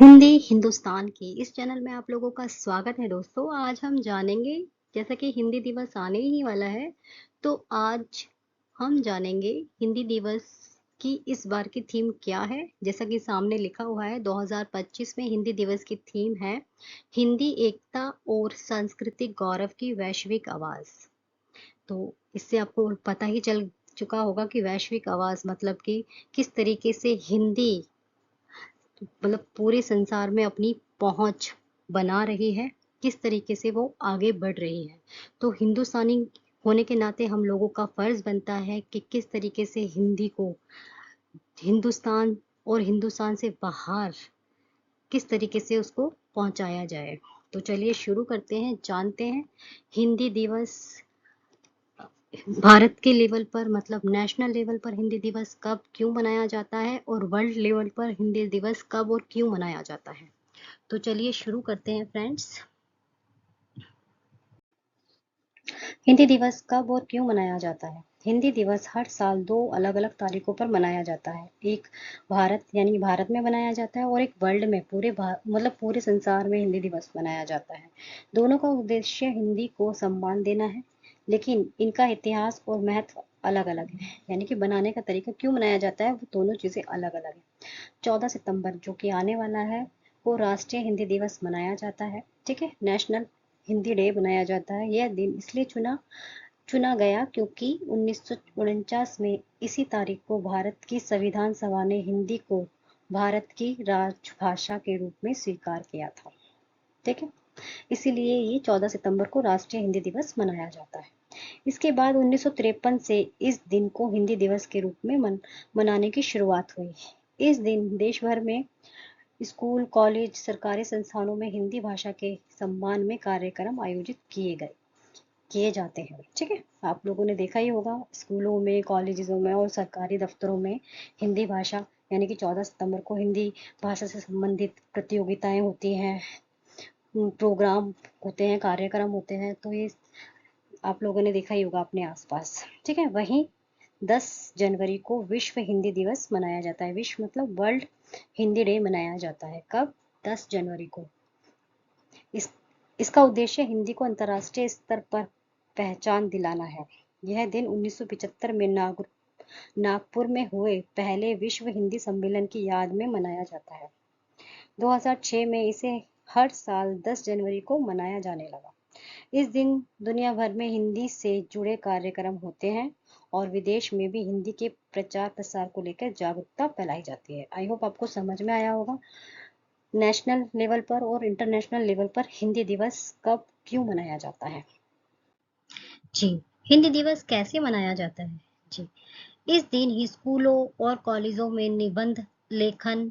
हिंदी हिंदुस्तान की इस चैनल में आप लोगों का स्वागत है दोस्तों। आज हम जानेंगे, जैसा कि हिंदी दिवस आने ही वाला है, तो आज हम जानेंगे हिंदी दिवस की इस बार की थीम क्या है। जैसा कि सामने लिखा हुआ है, 2025 में हिंदी दिवस की थीम है हिंदी एकता और सांस्कृतिक गौरव की वैश्विक आवाज। तो इससे आपको पता ही चल चुका होगा कि वैश्विक आवाज मतलब कि किस तरीके से हिंदी मतलब पूरे संसार में अपनी पहुंच बना रही है, किस तरीके से वो आगे बढ़ रही है। तो हिंदुस्तानी होने के नाते हम लोगों का फर्ज बनता है कि किस तरीके से हिंदी को हिंदुस्तान और हिंदुस्तान से बाहर किस तरीके से उसको पहुंचाया जाए। तो चलिए शुरू करते हैं, जानते हैं हिंदी दिवस भारत के लेवल पर मतलब नेशनल लेवल पर हिंदी दिवस कब क्यों मनाया जाता है और वर्ल्ड लेवल पर हिंदी दिवस कब और क्यों मनाया जाता है। तो चलिए शुरू करते हैं फ्रेंड्स। हिंदी दिवस कब और क्यों मनाया जाता है। हिंदी दिवस हर साल दो अलग अलग तारीखों पर मनाया जाता है। एक भारत यानी भारत में मनाया जाता है और एक वर्ल्ड में मतलब पूरे संसार में हिंदी दिवस मनाया जाता है। दोनों का उद्देश्य हिंदी को सम्मान देना है, लेकिन इनका इतिहास और महत्व अलग अलग है। यानी कि बनाने का तरीका क्यों मनाया जाता है, वो दोनों चीजें अलग अलग है। 14 सितंबर जो कि आने वाला है, वो राष्ट्रीय हिंदी दिवस मनाया जाता है। ठीक है, नेशनल हिंदी डे मनाया जाता है। यह दिन इसलिए चुना चुना गया क्योंकि 1949 में इसी तारीख को भारत की संविधान सभा ने हिंदी को भारत की राजभाषा के रूप में स्वीकार किया था। ठीक है, इसीलिए ये 14 सितंबर को राष्ट्रीय हिंदी दिवस मनाया जाता है। इसके बाद 1953 से इस दिन को हिंदी दिवस के रूप में मनाने की शुरुआत हुई। इस दिन देश भर में स्कूल, कॉलेज, सरकारी संस्थानों में हिंदी भाषा के सम्मान में कार्यक्रम आयोजित किए जाते हैं। ठीक है, आप लोगों ने देखा ही होगा स्कूलों में, कॉलेजों में और सरकारी दफ्तरों में हिंदी भाषा यानी कि 14 सितंबर को हिंदी भाषा से संबंधित प्रतियोगिताएं होती हैं, प्रोग्राम होते हैं, कार्यक्रम होते हैं। तो ये आप लोगों ने देखा ही होगा अपने आसपास। ठीक है, वहीं 10 जनवरी को विश्व हिंदी दिवस मनाया जाता है। विश्व मतलब वर्ल्ड हिंदी डे मनाया जाता है। कब? 10 जनवरी को। इस इसका उद्देश्य हिंदी को अंतर्राष्ट्रीय स्तर पर पहचान दिलाना है। यह दिन 1975 में नागपुर में हुए पहले विश्व हिंदी सम्मेलन की याद में मनाया जाता है। 2006 में इसे हर साल 10 जनवरी को मनाया जाने लगा। इस दिन दुनिया भर में हिंदी से जुड़े कार्यक्रम होते हैं और विदेश में भी हिंदी के प्रचार प्रसार को लेकर जागरूकता फैलाई जाती है। आई होप आपको समझ में आया होगा नेशनल लेवल पर और इंटरनेशनल लेवल पर हिंदी दिवस कब क्यों मनाया जाता है। जी, हिंदी दिवस कैसे मनाया जाता है। जी, इस दिन ही स्कूलों और कॉलेजों में निबंध लेखन,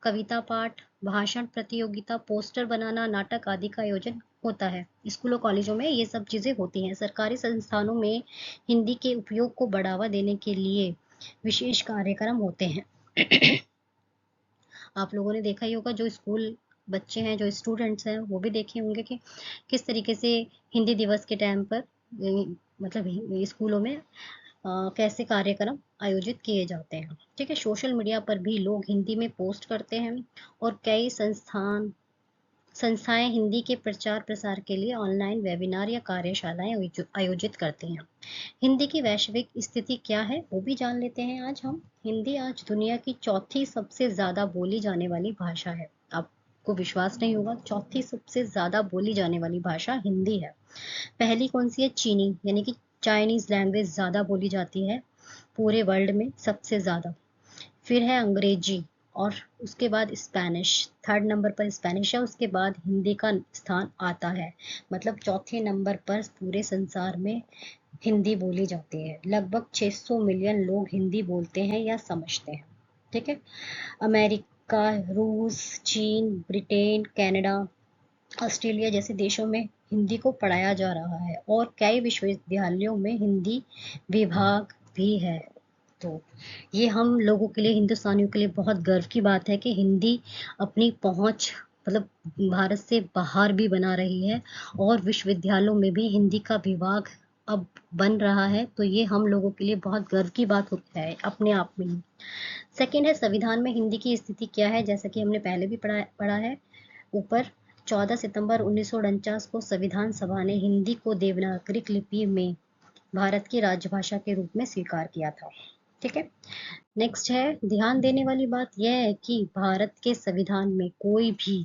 कविता पाठ, भाषण प्रतियोगिता, पोस्टर बनाना, नाटक आदि का आयोजन होता है। स्कूलों कॉलेजों में ये सब चीजें होती हैं। सरकारी संस्थानों में हिंदी के उपयोग को बढ़ावा देने के लिए विशेष कार्यक्रम होते हैं। आप लोगों ने देखा ही होगा, जो स्कूल बच्चे हैं, जो स्टूडेंट्स हैं, वो भी देखे होंगे कि किस तरीके से हिंदी दिवस के टाइम पर मतलब स्कूलों में कैसे कार्यक्रम आयोजित किए जाते हैं। ठीक है, सोशल मीडिया पर भी लोग हिंदी में पोस्ट करते हैं और कई संस्थाएं हिंदी के प्रचार प्रसार के लिए ऑनलाइन वेबिनार या कार्यशालाएं आयोजित करती हैं। हिंदी की वैश्विक स्थिति क्या है, वो भी जान लेते हैं आज हम। हिंदी आज दुनिया की चौथी सबसे ज्यादा बोली जाने वाली भाषा है। आपको विश्वास नहीं होगा, चौथी सबसे ज्यादा बोली जाने वाली भाषा हिंदी है। पहली कौन सी है? चीनी यानी कि चाइनीज लैंग्वेज ज्यादा बोली जाती है पूरे वर्ल्ड में सबसे ज्यादा। फिर है अंग्रेजी और उसके बाद स्पेनिश। थर्ड नंबर पर स्पेनिश है, उसके बाद हिंदी का स्थान आता है। मतलब चौथे नंबर पर पूरे संसार में हिंदी बोली जाती है। लगभग 600 मिलियन लोग हिंदी बोलते हैं या समझते हैं। ठीक है, अमेरिका, रूस, चीन, ब्रिटेन, कनाडा, ऑस्ट्रेलिया जैसे देशों में हिंदी को पढ़ाया जा रहा है और कई विश्वविद्यालयों में हिंदी विभाग भी है। तो ये हम लोगों के लिए, हिंदुस्तानियों के लिए बहुत गर्व की बात है कि हिंदी अपनी पहुंच मतलब भारत से बाहर भी बना रही है और विश्वविद्यालयों में भी हिंदी का विभाग अब बन रहा है, तो ये हम लोगों के लिए बहुत गर्व की बात होती है अपने आप में ही। सेकंड है, संविधान में हिंदी की स्थिति क्या है। जैसा कि हमने पहले भी पढ़ा है ऊपर, 14 सितंबर 1949 को संविधान सभा ने हिंदी को देवनागरी लिपि में भारत की राजभाषा के रूप में स्वीकार किया था। ठीक है। नेक्स्ट है, ध्यान देने वाली बात यह है कि भारत के संविधान में कोई भी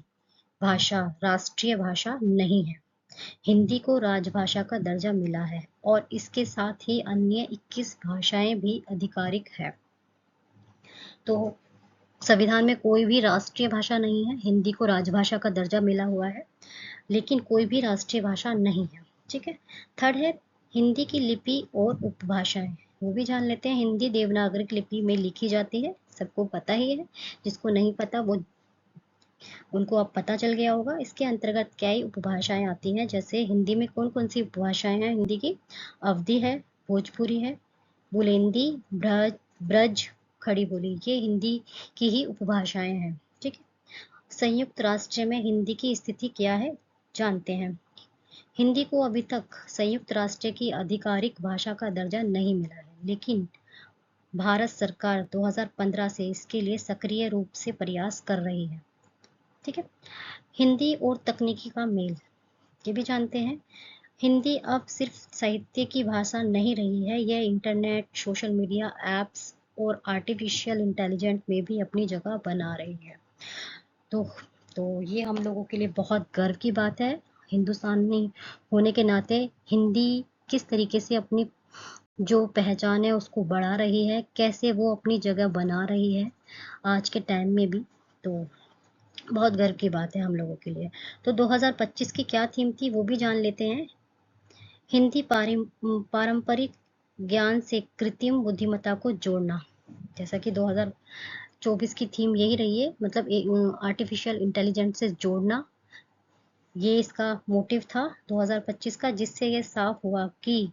भाषा राष्ट्रीय भाषा नहीं है। हिंदी को राजभाषा का दर्जा मिला है और इसके साथ ही अन्य 21 भाषाएं भी आधिकारिक है। तो संविधान में कोई भी राष्ट्रीय भाषा नहीं है, हिंदी को राजभाषा का दर्जा मिला हुआ है, लेकिन कोई भी राष्ट्रीय भाषा नहीं है। ठीक है। थर्ड है, हिंदी की लिपि और उपभाषाएं, वो भी जान लेते हैं। हिंदी देवनागरी लिपि में लिखी जाती है, सबको पता ही है। जिसको नहीं पता वो उनको अब पता चल गया होगा। इसके अंतर्गत कई उपभाषाएं आती हैं, जैसे हिंदी में कौन कौन सी उपभाषाएं हैं हिंदी की। अवधी है, भोजपुरी है, बुलेंदी, ब्रज, खड़ी बोली, ये हिंदी की ही उपभाषाएं हैं। ठीक है। संयुक्त राष्ट्र में हिंदी की स्थिति क्या है जानते हैं। हिंदी को अभी तक संयुक्त राष्ट्र की आधिकारिक भाषा का दर्जा नहीं मिला है, लेकिन भारत सरकार 2015 से इसके लिए सक्रिय रूप से प्रयास कर रही है। ठीक है। हिंदी और तकनीकी का मेल, ये भी जानते हैं। हिंदी अब सिर्फ साहित्य की भाषा नहीं रही है, यह इंटरनेट, सोशल मीडिया, एप्स और आर्टिफिशियल इंटेलिजेंस में भी अपनी जगह बना रही है। तो ये हम लोगों के लिए बहुत गर्व की बात है। हिंदुस्तानी होने के नाते हिंदी किस तरीके से अपनी जो पहचान है उसको बढ़ा रही है, कैसे वो अपनी जगह बना रही है आज के टाइम में भी, तो बहुत गर्व की बात है हम लोगों के लिए। तो 2025 की क्या थीम थी वो भी जान लेते हैं। हिंदी पारंपरिक ज्ञान से कृत्रिम बुद्धिमत्ता को जोड़ना, जैसा कि 2024 की थीम यही रही है, मतलब आर्टिफिशियल इंटेलिजेंस से जोड़ना, ये इसका मोटिव था 2025 का, जिससे ये साफ हुआ कि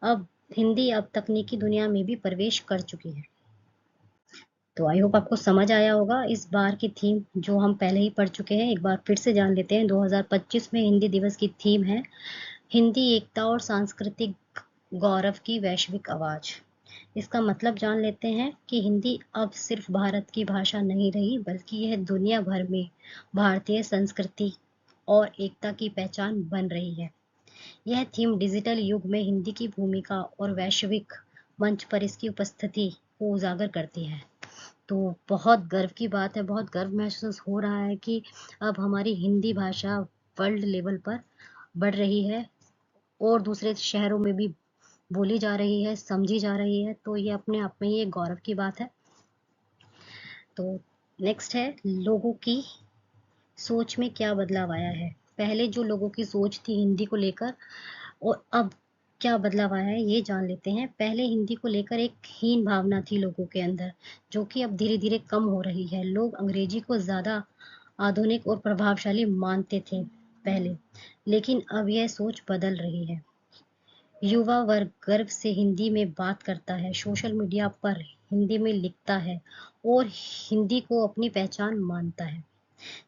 अब हिंदी अब तकनीकी दुनिया में भी प्रवेश कर चुकी है। तो आई होप आपको समझ आया होगा इस बार की थीम, जो हम पहले ही पढ़ चुके हैं, एक बार फिर से जान लेते हैं। 2025 में हिंदी दिवस की थीम है हिंदी एकता और सांस्कृतिक गौरव की वैश्विक आवाज। इसका मतलब जान लेते हैं कि हिंदी अब सिर्फ भारत की भाषा नहीं रही, बल्कि यह दुनिया भर में भारतीय संस्कृति और एकता की पहचान बन रही है। यह थीम डिजिटल युग में हिंदी की भूमिका और वैश्विक मंच पर इसकी उपस्थिति को उजागर करती है। तो बहुत गर्व की बात है, बहुत गर्व महसूस हो रहा है कि अब हमारी हिंदी भाषा वर्ल्ड लेवल पर बढ़ रही है और दूसरे शहरों में भी बोली जा रही है, समझी जा रही है। तो ये अपने आप में ही एक गौरव की बात है। तो नेक्स्ट है, लोगों की सोच में क्या बदलाव आया है। पहले जो लोगों की सोच थी हिंदी को लेकर और अब क्या बदलाव आया है ये जान लेते हैं। पहले हिंदी को लेकर एक हीन भावना थी लोगों के अंदर, जो कि अब धीरे धीरे कम हो रही है। लोग अंग्रेजी को ज़्यादा आधुनिक और प्रभावशाली मानते थे पहले, लेकिन अब यह सोच बदल रही है। युवा वर्ग गर्व से हिंदी में बात करता है, सोशल मीडिया पर हिंदी में लिखता है और हिंदी को अपनी पहचान मानता है।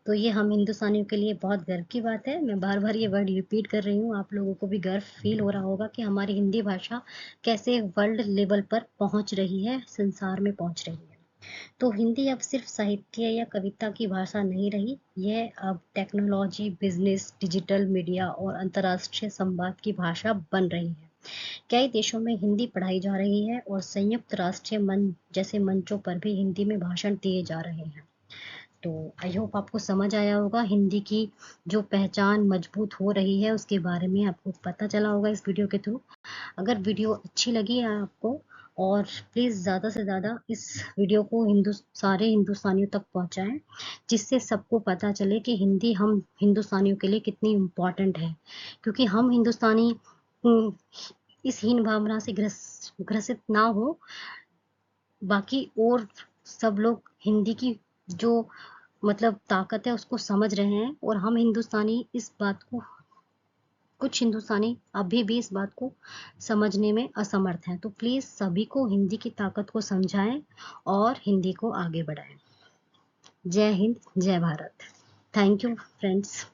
तो ये हम हिंदुस्तानियों के लिए बहुत गर्व की बात है। मैं बार बार ये वर्ड रिपीट कर रही हूँ, आप लोगों को भी गर्व फील हो रहा होगा कि हमारी हिंदी भाषा कैसे वर्ल्ड लेवल पर पहुँच रही है, संसार में पहुँच रही है। तो हिंदी अब सिर्फ साहित्य या कविता की भाषा नहीं रही, यह अब टेक्नोलॉजी, बिजनेस, डिजिटल मीडिया और अंतर्राष्ट्रीय संवाद की भाषा बन रही है। कई देशों में हिंदी पढ़ाई जा रही है और संयुक्त राष्ट्रीय मंच जैसे मंचों पर भी हिंदी में भाषण दिए जा रहे हैं। तो आई होप आपको समझ आया होगा, हिंदी की जो पहचान मजबूत हो रही है उसके बारे में आपको पता चला होगा इस वीडियो के थ्रू। अगर वीडियो अच्छी लगी है आपको, और प्लीज़ ज़्यादा से ज़्यादा इस वीडियो को सारे हिंदुस्तानियों तक पहुंचाएं, जिससे सबको पता चले कि हिंदी हम हिंदुस्तानियों के लिए कितनी इम्पॉर्टेंट है। क्योंकि हम हिंदुस्तानी इस हीन भावना से ग्रसित ना हो, बाकी और सब लोग हिंदी की जो मतलब ताकत है उसको समझ रहे हैं, और हम हिंदुस्तानी इस बात को, कुछ हिंदुस्तानी अभी भी इस बात को समझने में असमर्थ हैं। तो प्लीज़ सभी को हिंदी की ताकत को समझाएं और हिंदी को आगे बढ़ाएं। जय हिंद, जय भारत। Thank you friends.